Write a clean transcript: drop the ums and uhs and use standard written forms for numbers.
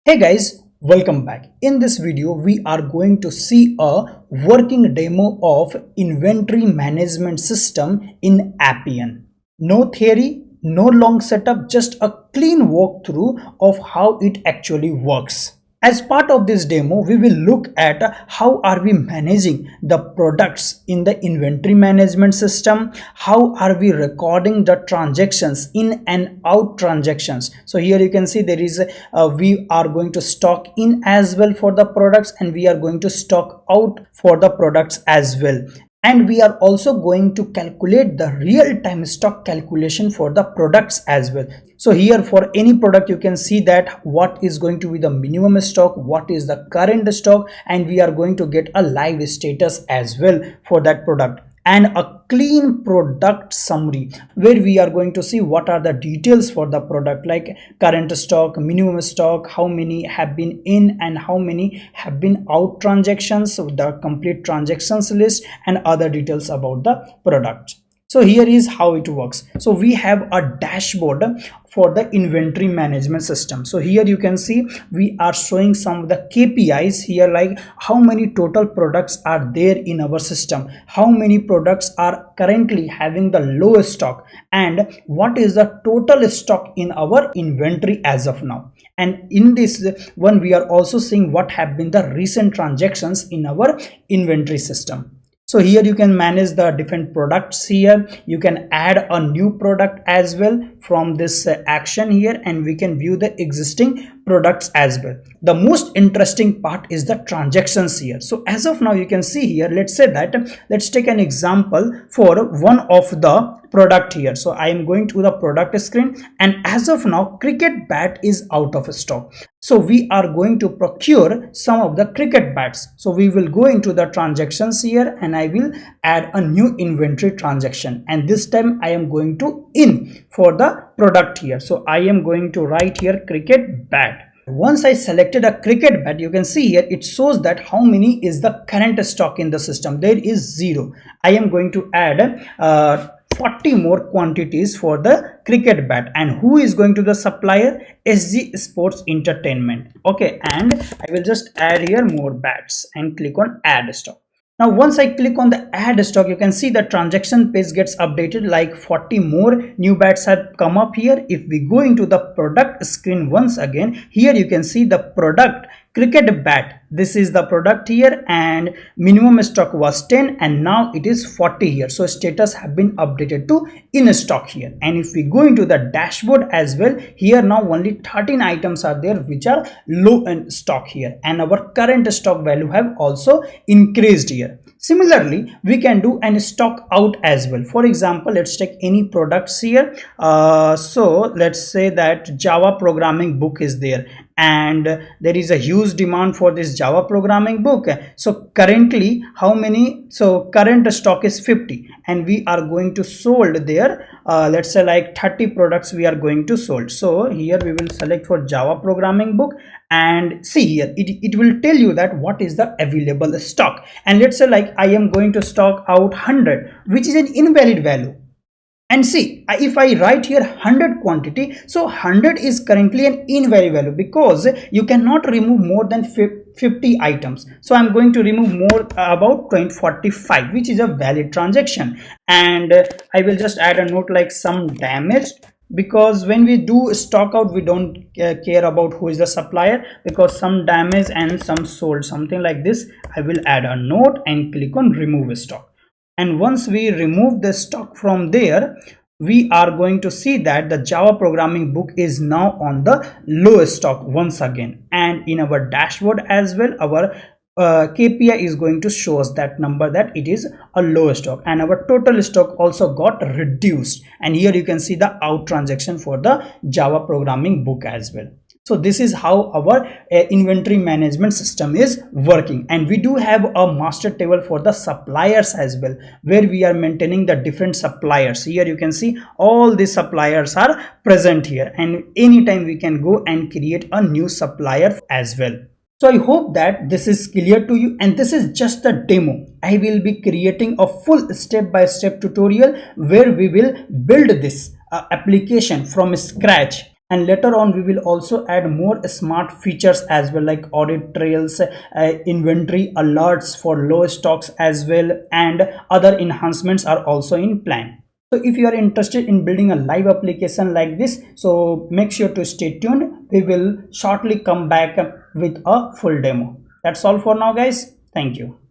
Hey guys, welcome back. In this video, we are going to see a working demo of inventory management system in Appian. No theory, no long setup, just a clean walkthrough of how it actually works. As part of this demo, we will look at how are we managing the products in the inventory management system, how are we recording the transactions in and out transactions. So here you can see there is we are going to stock in as well for the products, and we are going to stock out for the products as well. And we are also going to calculate the real-time stock calculation for the products as well. So here for any product you can see that what is going to be the minimum stock, what is the current stock, and we are going to get a live status as well for that product, and a clean product summary where we are going to see what are the details for the product, like current stock, minimum stock, how many have been in and how many have been out transactions, so the complete transactions list and other details about the product. So here is how it works. So we have a dashboard for the inventory management system. So here you can see we are showing some of the KPIs here, like how many total products are there in our system, how many products are currently having the lowest stock, and what is the total stock in our inventory as of now. And in this one we are also seeing what have been the recent transactions in our inventory system. So here you can manage the different products here. You can add a new product as well from this action here, and we can view the existing products as well. The most interesting part is the transactions here. So as of now you can see here, let's say that let's take an example for one of the product here. So I am going to the product screen, and as of now cricket bat is out of stock. So we are going to procure some of the cricket bats. So we will go into the transactions here, and I will add a new inventory transaction, and this time I am going to in for the product here. So I am going to write here cricket bat. Once I selected a cricket bat, you can see here it shows that how many is the current stock in the system. There is 0. I am going to add 40 more quantities for the cricket bat. And who is going to the supplier? SG Sports Entertainment. Okay, and I will just add here more bats and click on add stock. Now once I click on the add stock, you can see the transaction page gets updated, like 40 more new bats have come up here. If we go into the product screen once again, here you can see the product cricket bat. This is the product here, and minimum stock was 10 and now it is 40 here. So status have been updated to in stock here. And if we go into the dashboard as well, here now only 13 items are there which are low in stock here, and our current stock value have also increased here. Similarly, we can do an stock out as well. For example, let's take any products here. So let's say that Java programming book is there, and there is a huge demand for this Java programming book. So currently how many? So current stock is 50, and we are going to sold there let's say like 30 products we are going to sold. So here we will select for Java programming book, and see here it will tell you that what is the available stock. And let's say like I am going to stock out 100, which is an invalid value. And see, if I write here 100 quantity, so 100 is currently an invalid value because you cannot remove more than 50 items. So I'm going to remove more about 45, which is a valid transaction. And I will just add a note like some damaged, because when we do stock out we don't care about who is the supplier, because some damage and some sold, something like this. I will add a note and click on remove stock. And once we remove the stock from there, we are going to see that the Java programming book is now on the low stock once again. And in our dashboard as well, our KPI is going to show us that number, that it is a low stock, and our total stock also got reduced. And here you can see the out transaction for the Java programming book as well. So this is how our inventory management system is working. And we do have a master table for the suppliers as well, where we are maintaining the different suppliers. Here you can see all the suppliers are present here, and anytime we can go and create a new supplier as well. So I hope that this is clear to you, and this is just a demo. I will be creating a full step-by-step tutorial where we will build this application from scratch, And later on we will also add more smart features as well, like audit trails, inventory alerts for low stocks as well, and other enhancements are also in plan. So if you are interested in building a live application like this, so make sure to stay tuned. We will shortly come back with a full demo. That's all for now, guys. Thank you.